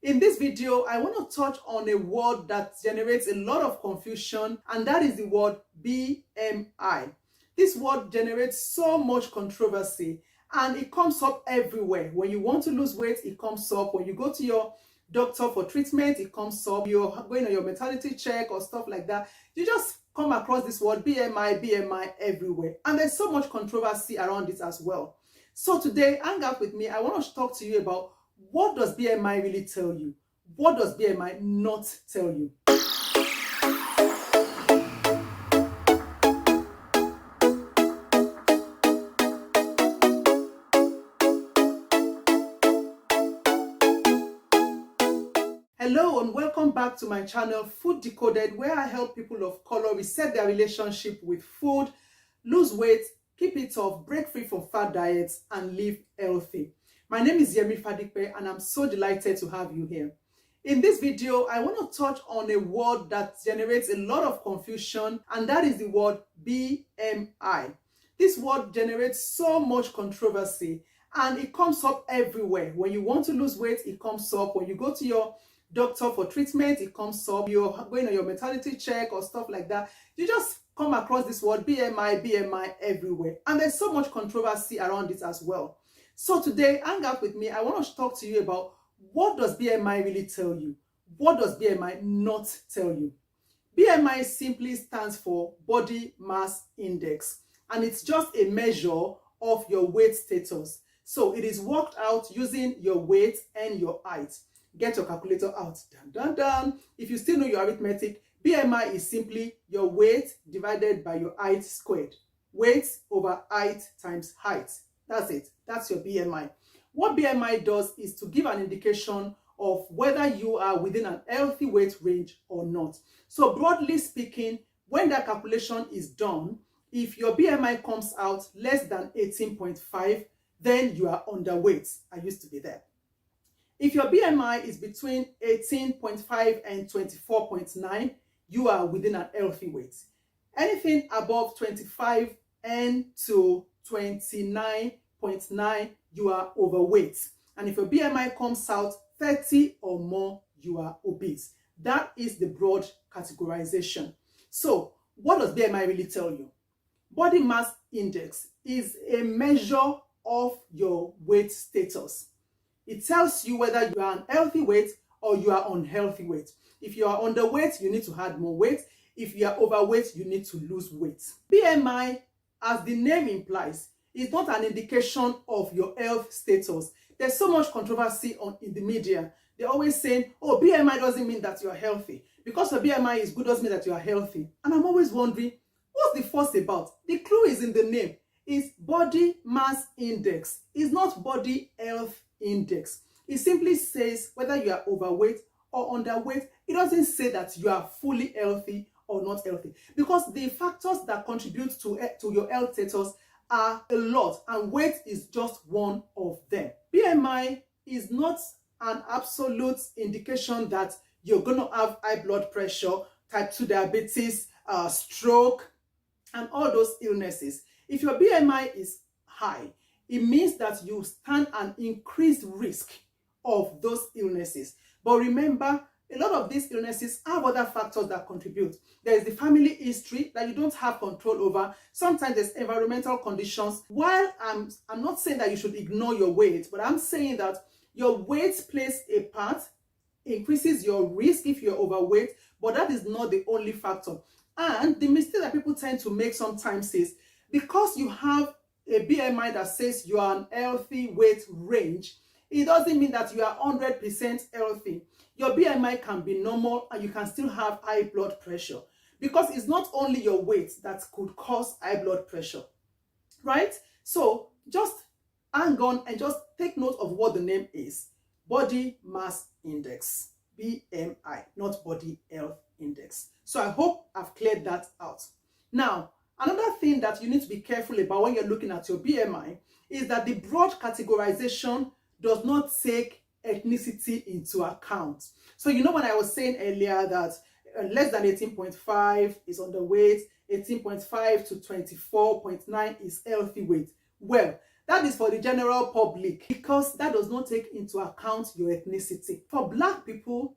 In this video, I want to touch on a word that generates a lot of confusion, and that is the word BMI. This word generates so much controversy and it comes up everywhere. When you want to lose weight, it comes up. When you go to your doctor for treatment, it comes up. You're going on your maternity check or stuff like that. You just come across this word BMI everywhere. And there's so much controversy around it as well. So today, hang out with me. I want to talk to you about what does BMI really tell you? What does BMI not tell you? Hello and welcome back to my channel Food Decoded, where I help people of color reset their relationship with food, lose weight, keep it off, break free from fat diets, and live healthy. My name is Yemi Fadikpe and I'm so delighted to have you here. In this video, I want to touch on a word that generates a lot of confusion, and that is the word BMI. This word generates so much controversy and it comes up everywhere. When you want to lose weight, it comes up. When you go to your doctor for treatment, it comes up. You're going on your maternity check or stuff like that. You just come across this word BMI everywhere. And there's so much controversy around it as well. So today, hang out with me. I want to talk to you about what does BMI really tell you? What does BMI not tell you? BMI simply stands for Body Mass Index, and it's just a measure of your weight status. So it is worked out using your weight and your height. Get your calculator out. If you still know your arithmetic, BMI is simply your weight divided by your height squared. Weight over height times height. That's it. That's your BMI. What BMI does is to give an indication of whether you are within an healthy weight range or not. So broadly speaking, when that calculation is done, if your BMI comes out less than 18.5, then you are underweight. I used to be there. If your BMI is between 18.5 and 24.9, you are within an healthy weight. Anything above 25 and to 29.9, you are overweight. And if your BMI comes out 30 or more, you are obese. That is the broad categorization. So what does BMI really tell you? Body mass index is a measure of your weight status. It tells you whether you are an healthy weight or you are unhealthy weight. If you are underweight, you need to add more weight. If you are overweight, you need to lose weight. BMI, as the name implies, is not an indication of your health status. There's so much controversy in the media. They're always saying, oh, BMI doesn't mean that you are healthy. Because your BMI is good doesn't mean that you are healthy. And I'm always wondering, what's the fuss about? The clue is in the name. It's body mass index. It's not body health index. It simply says whether you are overweight or underweight. It doesn't say that you are fully healthy or not healthy, because the factors that contribute to your health status are a lot, and weight is just one of them. BMI is not an absolute indication that you're going to have high blood pressure, type 2 diabetes, stroke, and all those illnesses. If your BMI is high, it means that you stand an increased risk of those illnesses. But remember, a lot of these illnesses have other factors that contribute. There is the family history that you don't have control over. Sometimes there's environmental conditions. While I'm not saying that you should ignore your weight, but I'm saying that your weight plays a part, increases your risk if you're overweight, but that is not the only factor. And the mistake that people tend to make sometimes is, because you have a BMI that says you are an healthy weight range, it doesn't mean that you are 100% healthy. Your BMI can be normal and you can still have high blood pressure, because it's not only your weight that could cause high blood pressure, right? So just hang on and just take note of what the name is. Body Mass Index, BMI, not Body Health Index. So I hope I've cleared that out. Now, another thing that you need to be careful about when you're looking at your BMI is that the broad categorization does not take ethnicity into account. So you know when I was saying earlier that less than 18.5 is underweight, 18.5 to 24.9 is healthy weight. Well, That is for the general public, because that does not take into account your ethnicity. For Black people,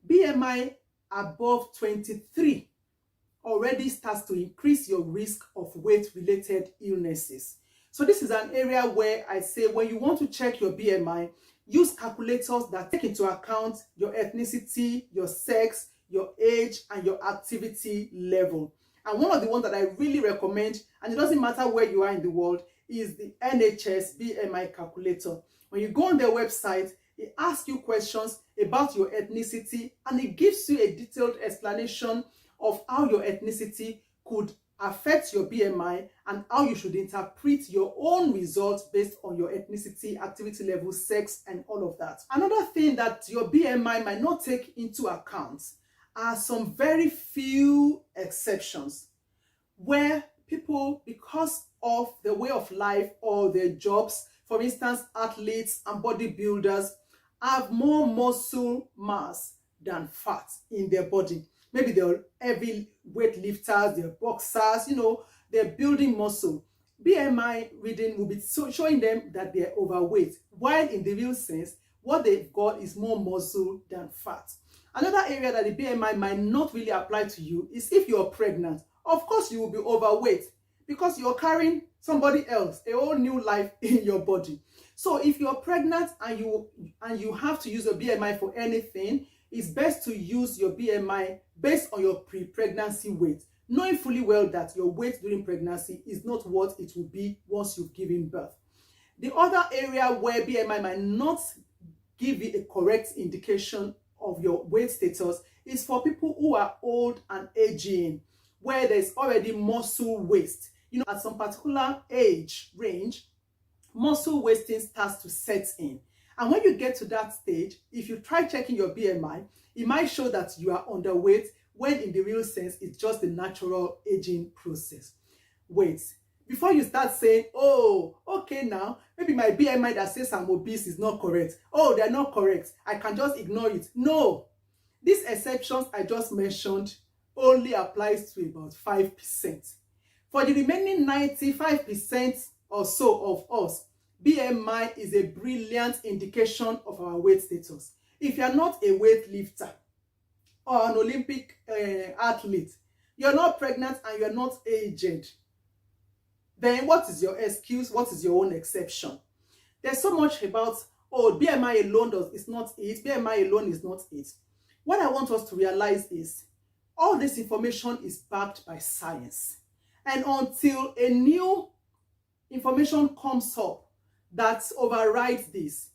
BMI above 23 already starts to increase your risk of weight-related illnesses. So this is an area where I say when you want to check your BMI, use calculators that take into account your ethnicity, your sex, your age, and your activity level. And one of the ones that I really recommend, and it doesn't matter where you are in the world, is the NHS BMI calculator. When you go on their website, it asks you questions about your ethnicity, and it gives you a detailed explanation of how your ethnicity could affect your BMI and how you should interpret your own results based on your ethnicity, activity level, sex, and all of that. Another thing that your BMI might not take into account are some very few exceptions where people, because of the way of life or their jobs, for instance, athletes and bodybuilders, have more muscle mass than fat in their body. Maybe they're heavy weightlifters, they're boxers, they're building muscle. BMI reading will be showing them that they're overweight, while in the real sense, what they've got is more muscle than fat. Another area that the BMI might not really apply to you is if you're pregnant. Of course, you will be overweight because you're carrying somebody else, a whole new life in your body. So if you're pregnant and you have to use a BMI for anything, it's best to use your BMI based on your pre-pregnancy weight, knowing fully well that your weight during pregnancy is not what it will be once you've given birth. The other area where BMI might not give you a correct indication of your weight status is for people who are old and aging, where there's already muscle waste. At some particular age range, muscle wasting starts to set in. And when you get to that stage, if you try checking your BMI, it might show that you are underweight, when in the real sense, it's just the natural aging process. Wait, before you start saying, oh, okay, now, maybe my BMI that says I'm obese is not correct. Oh, they're not correct. I can just ignore it. No, these exceptions I just mentioned only applies to about 5%. For the remaining 95% or so of us, BMI is a brilliant indication of our weight status. If you're not a weightlifter or an Olympic athlete, you're not pregnant and you're not aged, then what is your excuse? What is your own exception? There's so much about, oh, BMI alone is not it. BMI alone is not it. What I want us to realize is all this information is backed by science. And until a new information comes up that overrides this,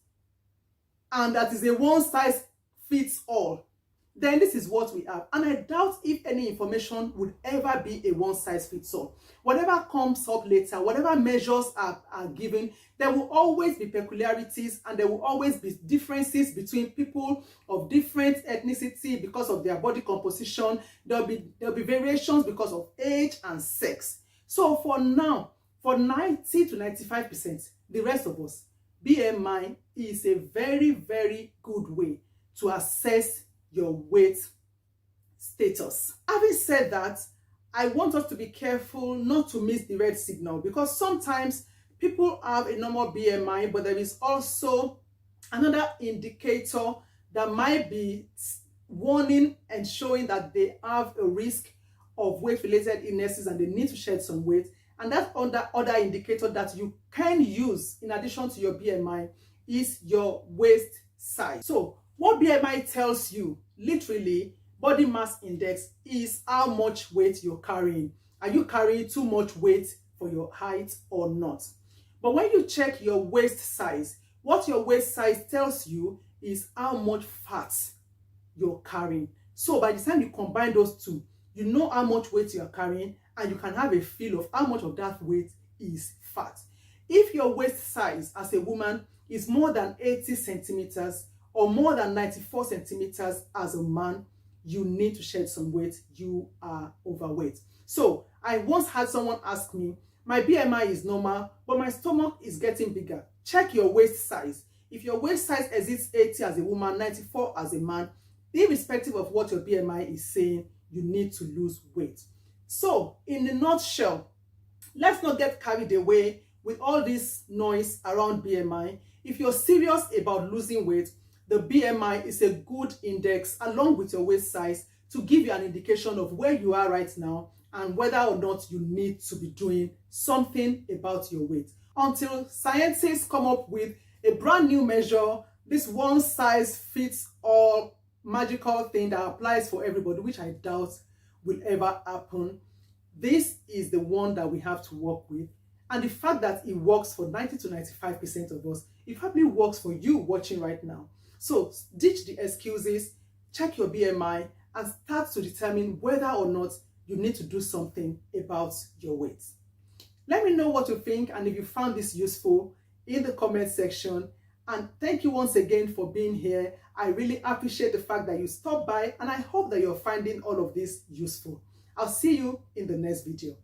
and that is a one-size-fits-all, then this is what we have. And I doubt if any information would ever be a one-size-fits-all. Whatever comes up later, whatever measures are given, there will always be peculiarities, and there will always be differences between people of different ethnicity because of their body composition. There'll be variations because of age and sex. So for now, for 90 to 95%, the rest of us, BMI is a very, very good way to assess your weight status. Having said that, I want us to be careful not to miss the red signal, because sometimes people have a normal BMI, but there is also another indicator that might be warning and showing that they have a risk of weight-related illnesses and they need to shed some weight. And that other indicator that you can use in addition to your BMI is your waist size. So what BMI tells you, literally, body mass index, is how much weight you're carrying. Are you carrying too much weight for your height or not? But when you check your waist size, what your waist size tells you is how much fat you're carrying. So by the time you combine those two, you know how much weight you're carrying, and you can have a feel of how much of that weight is fat. If your waist size as a woman is more than 80 centimeters or more than 94 centimeters as a man, you need to shed some weight. You are overweight. So I once had someone ask me, my BMI is normal, but my stomach is getting bigger. Check your waist size. If your waist size exceeds 80 as a woman, 94 as a man, irrespective of what your BMI is saying, you need to lose weight. So in a nutshell, let's not get carried away with all this noise around BMI, if you're serious about losing weight, the BMI is a good index along with your waist size to give you an indication of where you are right now and whether or not you need to be doing something about your weight. Until scientists come up with a brand new measure, this one size fits all magical thing that applies for everybody, which I doubt will ever happen. This is the one that we have to work with. And the fact that it works for 90 to 95% of us, it probably works for you watching right now. So ditch the excuses, check your BMI, and start to determine whether or not you need to do something about your weight. Let me know what you think and if you found this useful in the comment section. And thank you once again for being here. I really appreciate the fact that you stopped by, and I hope that you're finding all of this useful. I'll see you in the next video.